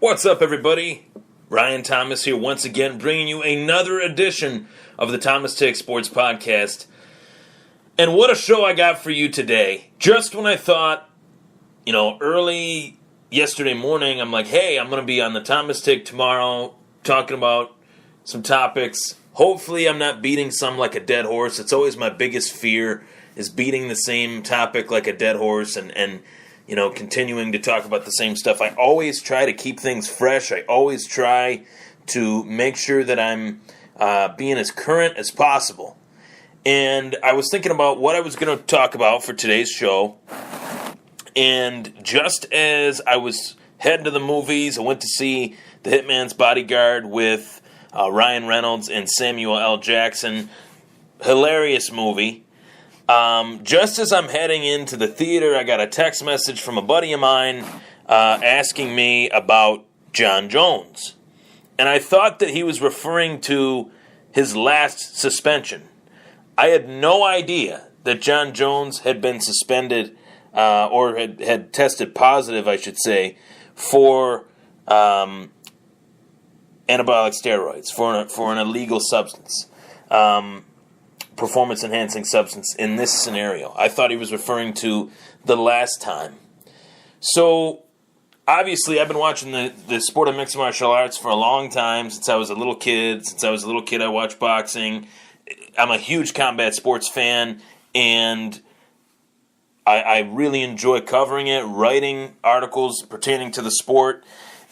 What's up, everybody? Ryan Thomas here once again, bringing you another edition of the Thomas Take Sports Podcast. And what a show I got for you today. Just when I thought, early yesterday morning, I'm like, hey, I'm going to be on the Thomas Take tomorrow, talking about some topics. Hopefully I'm not beating some like a dead horse. It's always my biggest fear, is beating the same topic like a dead horse and continuing to talk about the same stuff. I always try to keep things fresh. I always try to make sure that I'm being as current as possible. And I was thinking about what I was going to talk about for today's show. And just as I was heading to the movies, I went to see The Hitman's Bodyguard with Ryan Reynolds and Samuel L. Jackson. Hilarious movie. Just as I'm heading into the theater, I got a text message from a buddy of mine asking me about Jon Jones. And I thought that he was referring to his last suspension. I had no idea that Jon Jones had been suspended or had tested positive, I should say, for anabolic steroids, for an illegal substance. Performance-enhancing substance in this scenario. I thought he was referring to the last time. So, obviously, I've been watching the sport of mixed martial arts for a long time, since I was a little kid. Since I was a little kid, I watched boxing. I'm a huge combat sports fan, and I really enjoy covering it, writing articles pertaining to the sport.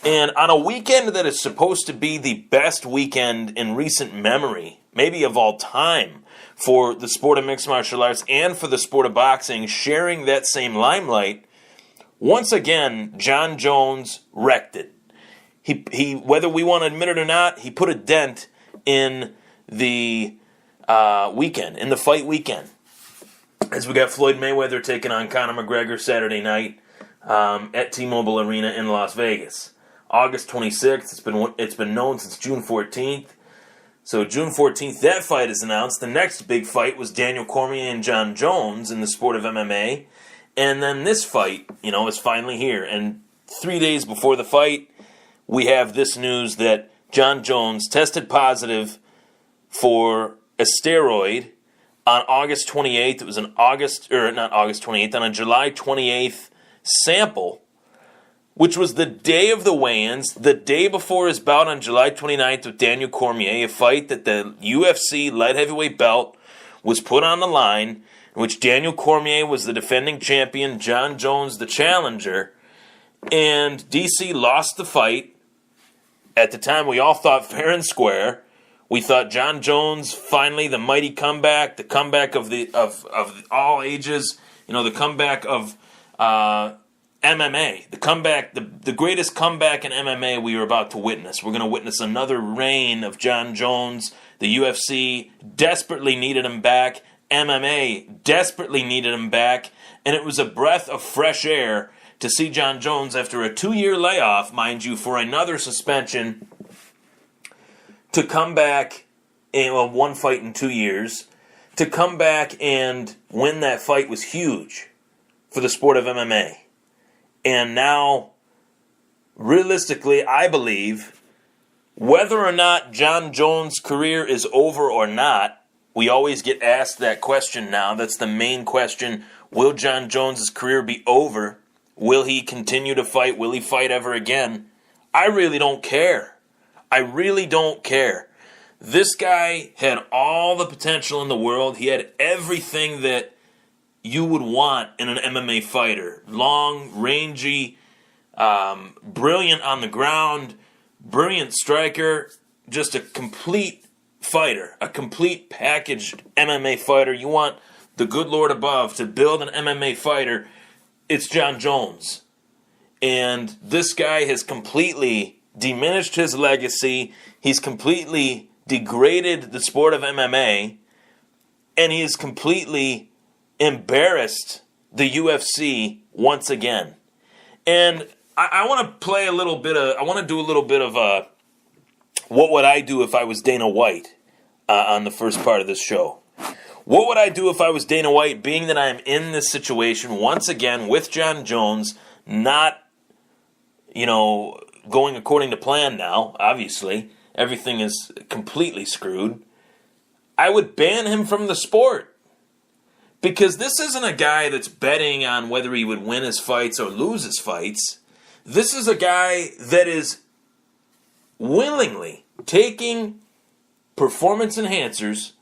And on a weekend that is supposed to be the best weekend in recent memory, maybe of all time, for the sport of mixed martial arts and for the sport of boxing, sharing that same limelight, once again, Jon Jones wrecked it. He whether we want to admit it or not, he put a dent in the weekend, in the fight weekend. As we got Floyd Mayweather taking on Conor McGregor Saturday night at T-Mobile Arena in Las Vegas. August 26th, it's been known since June 14th. So June 14th, that fight is announced. The next big fight was Daniel Cormier and Jon Jones in the sport of MMA. And then this fight, is finally here. And 3 days before the fight, we have this news that Jon Jones tested positive for a steroid on August 28th. It was on a July 28th sample, which was the day of the weigh-ins, the day before his bout on July 29th with Daniel Cormier, a fight that the UFC light heavyweight belt was put on the line, in which Daniel Cormier was the defending champion, Jon Jones the challenger, and DC lost the fight. At the time, we all thought fair and square. We thought Jon Jones, finally, the mighty comeback, the comeback of all ages, the comeback of MMA, the comeback, the greatest comeback in MMA we were about to witness. We're going to witness another reign of Jon Jones. The UFC desperately needed him back. MMA desperately needed him back. And it was a breath of fresh air to see Jon Jones, after a 2-year layoff, mind you, for another suspension, to come back in one fight in 2 years. To come back and win that fight was huge for the sport of MMA. And now, realistically, I believe, whether or not Jon Jones' career is over or not, we always get asked that question now. That's the main question. Will Jon Jones' career be over? Will he continue to fight? Will he fight ever again? I really don't care. I really don't care. This guy had all the potential in the world. He had everything that you would want in an MMA fighter. Long, rangy, brilliant on the ground, brilliant striker, just a complete fighter, a complete packaged MMA fighter. You want the good Lord above to build an MMA fighter, it's Jon Jones. And this guy has completely diminished his legacy. He's completely degraded the sport of MMA, and he has completely embarrassed the UFC once again. And I want to play a little bit of, I want to do a little bit of what would I do if I was Dana White on the first part of this show. What would I do if I was Dana White, being that I am in this situation once again with Jon Jones, not, going according to plan now, obviously. Everything is completely screwed. I would ban him from the sport. Because this isn't a guy that's betting on whether he would win his fights or lose his fights. This is a guy that is willingly taking performance enhancers,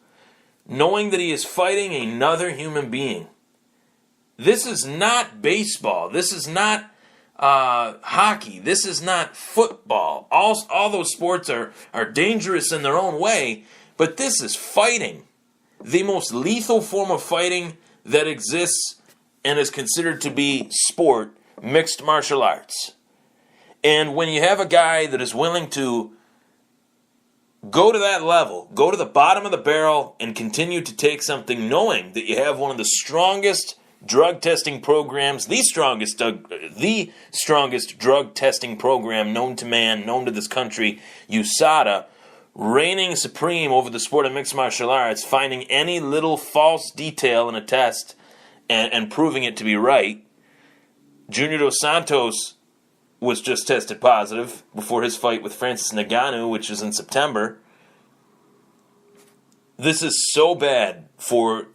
knowing that he is fighting another human being. This is not baseball. This is not hockey. This is not football. All those sports are dangerous in their own way, but this is fighting. The most lethal form of fighting that exists and is considered to be sport, mixed martial arts. And when you have a guy that is willing to go to that level, go to the bottom of the barrel, and continue to take something knowing that you have one of the strongest drug testing programs, the strongest drug testing program known to man, known to this country, USADA, reigning supreme over the sport of mixed martial arts, finding any little false detail in a test and proving it to be right. Junior Dos Santos was just tested positive before his fight with Francis Ngannou, which is in September. This is so bad for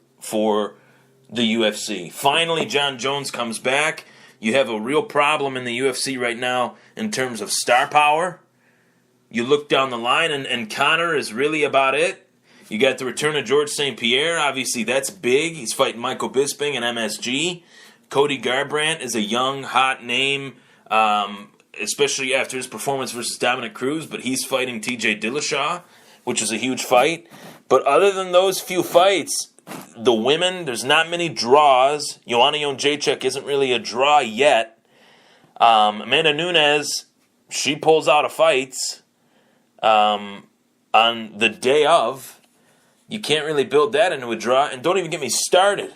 the UFC. Finally, Jon Jones comes back. You have a real problem in the UFC right now in terms of star power. You look down the line, and Conor is really about it. You got the return of George St. Pierre. Obviously, that's big. He's fighting Michael Bisping and MSG. Cody Garbrandt is a young, hot name, especially after his performance versus Dominic Cruz, but he's fighting TJ Dillashaw, which is a huge fight. But other than those few fights, the women, there's not many draws. Joanna Jędrzejczyk isn't really a draw yet. Amanda Nunes, she pulls out of fights on the day of. You can't really build that into a draw. And don't even get me started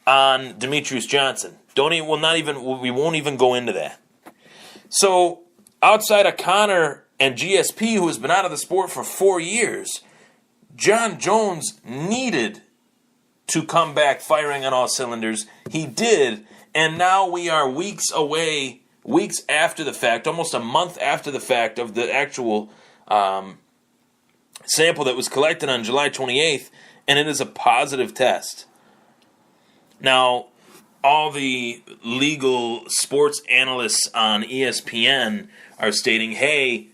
on Demetrius Johnson. We won't even go into that. So, outside of Conor and GSP, who has been out of the sport for 4 years, Jon Jones needed to come back firing on all cylinders. He did, and now we are weeks after the fact, almost a month after the fact of the actual sample that was collected on July 28th, and it is a positive test. Now, all the legal sports analysts on ESPN are stating, hey,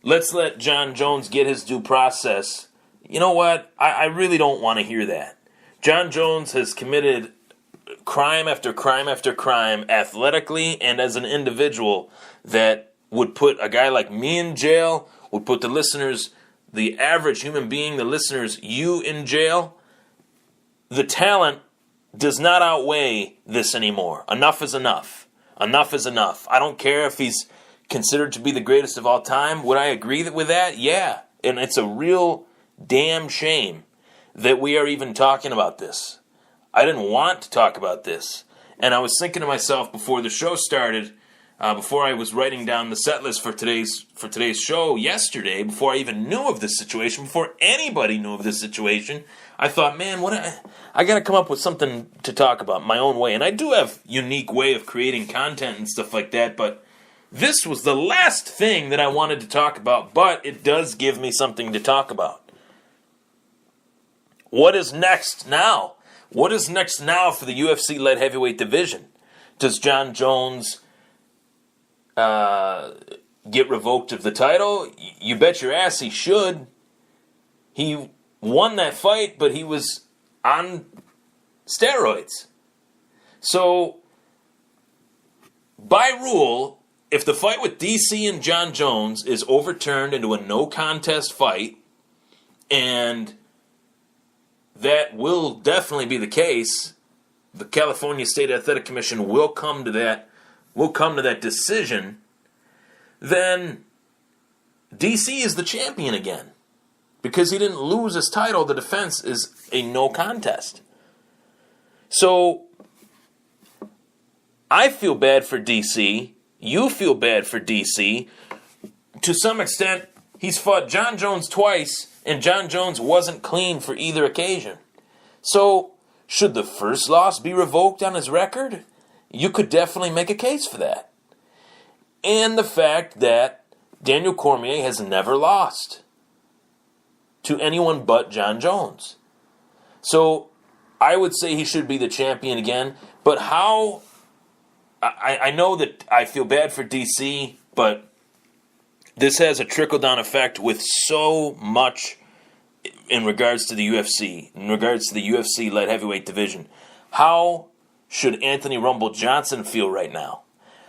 let's let Jon Jones get his due process. You know what? I really don't want to hear that. Jon Jones has committed crime after crime after crime athletically and as an individual that would put a guy like me in jail, would put the listeners, the average human being, the listeners, you in jail. The talent does not outweigh this anymore. Enough is enough. Enough is enough. I don't care if he's considered to be the greatest of all time. Would I agree with that? Yeah. And it's a real damn shame that we are even talking about this. I didn't want to talk about this. And I was thinking to myself before the show started, before I was writing down the set list for today's show yesterday, before I even knew of this situation, before anybody knew of this situation, I thought, man, I got to come up with something to talk about my own way. And I do have a unique way of creating content and stuff like that, but this was the last thing that I wanted to talk about, but it does give me something to talk about. What is next now? What is next now for the UFC light heavyweight division? Does Jon Jones get revoked of the title? You bet your ass he should. He won that fight, but he was on steroids. So, by rule, if the fight with DC and Jon Jones is overturned into a no contest fight, and that will definitely be the case, the California State Athletic Commission will come to that decision, then DC is the champion again. Because he didn't lose his title, the defense is a no contest. So, I feel bad for DC. You feel bad for DC. To some extent, he's fought Jon Jones twice, and Jon Jones wasn't clean for either occasion. So, should the first loss be revoked on his record? You could definitely make a case for that. And the fact that Daniel Cormier has never lost to anyone but Jon Jones. So I would say he should be the champion again. But how... I know that I feel bad for DC, but this has a trickle-down effect with so much in regards to the UFC, in regards to the UFC light heavyweight division. How should Anthony Rumble Johnson feel right now?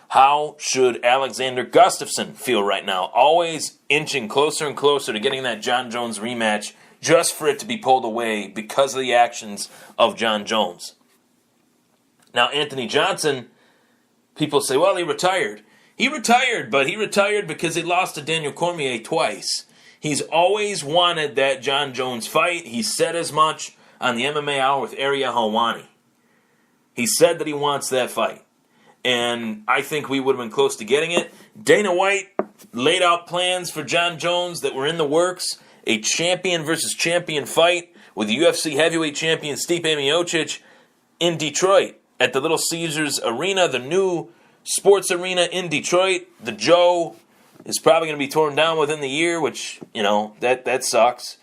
How should Alexander Gustafsson feel right now? Always inching closer and closer to getting that Jon Jones rematch just for it to be pulled away because of the actions of Jon Jones. Now, Anthony Johnson, people say, well, he retired. He retired, but he retired because he lost to Daniel Cormier twice. He's always wanted that Jon Jones fight. He said as much on the MMA Hour with Ariel Helwani. He said that he wants that fight. And I think we would have been close to getting it. Dana White laid out plans for Jon Jones that were in the works. A champion versus champion fight with UFC heavyweight champion Stipe Miocic in Detroit at the Little Caesars Arena, the new sports arena in Detroit. The Joe is probably going to be torn down within the year, which, that sucks.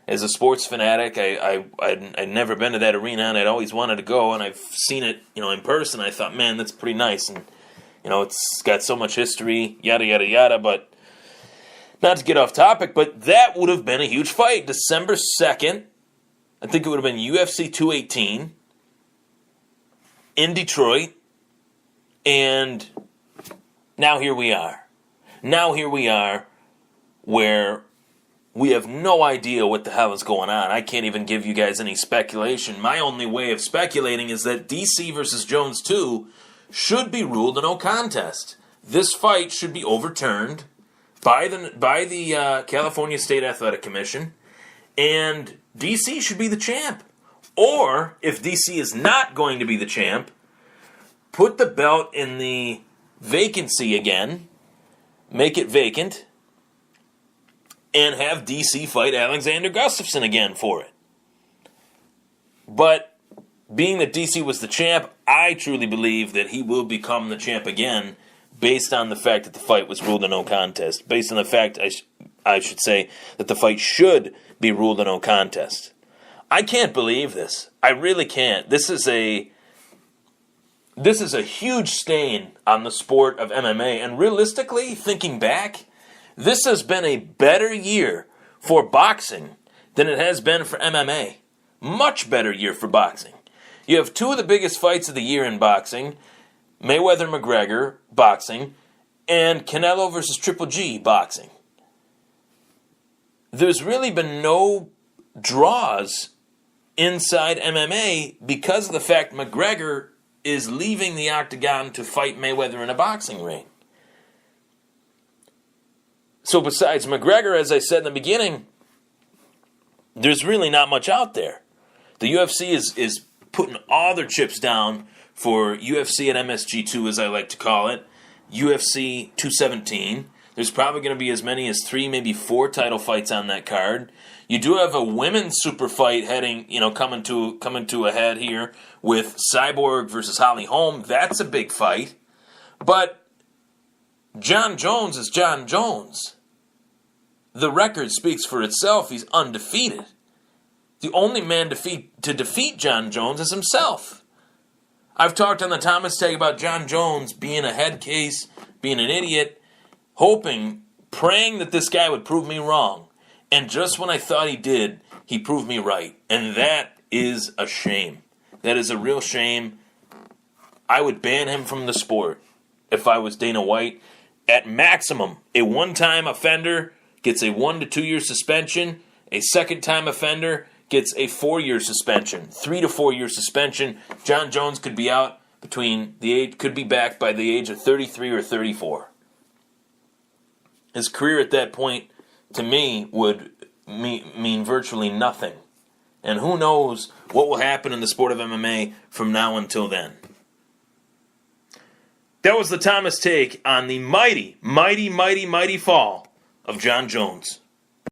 As a sports fanatic, I'd never been to that arena, and I'd always wanted to go, and I've seen it, in person. I thought, man, that's pretty nice, and, it's got so much history, yada, yada, yada, but not to get off topic, but that would have been a huge fight. December 2nd, I think it would have been UFC 218 in Detroit, and now here we are. Now here we are where we have no idea what the hell is going on. I can't even give you guys any speculation. My only way of speculating is that DC versus Jones 2 should be ruled a no contest. This fight should be overturned by the California State Athletic Commission, and DC should be the champ. Or, if DC is not going to be the champ, put the belt in the vacancy again, make it vacant, and have DC fight Alexander Gustafsson again for it. But being that DC was the champ, I truly believe that he will become the champ again based on the fact that the fight was ruled a no contest. Based on the fact, I should say, that the fight should be ruled a no contest. I can't believe this. I really can't. This is a huge stain on the sport of MMA. And realistically, thinking back, this has been a better year for boxing than it has been for MMA. Much better year for boxing. You have two of the biggest fights of the year in boxing, Mayweather-McGregor boxing, and Canelo versus Triple G boxing. There's really been no draws inside MMA because of the fact McGregor is leaving the octagon to fight Mayweather in a boxing ring. So besides McGregor, as I said in the beginning, there's really not much out there. The UFC is putting all their chips down for UFC and MSG2, as I like to call it, UFC 217. There's probably going to be as many as 3, maybe 4 title fights on that card. You do have a women's super fight coming to a head here with Cyborg versus Holly Holm. That's a big fight. But Jon Jones is Jon Jones. The record speaks for itself. He's undefeated. The only man to defeat Jon Jones is himself. I've talked on the Thomas Tag about Jon Jones being a head case, being an idiot, hoping, praying that this guy would prove me wrong. And just when I thought he did, he proved me right. And that is a shame. That is a real shame. I would ban him from the sport if I was Dana White. At maximum, a one-time offender gets a 1 to 2 year suspension. A second-time offender gets a 4-year suspension. 3 to 4 year suspension. Jon Jones could be out could be back by the age of 33 or 34. His career at that point, to me, would mean virtually nothing. And who knows what will happen in the sport of MMA from now until then. That was the Thomas Take on the mighty, mighty, mighty, mighty fall of Jon Jones.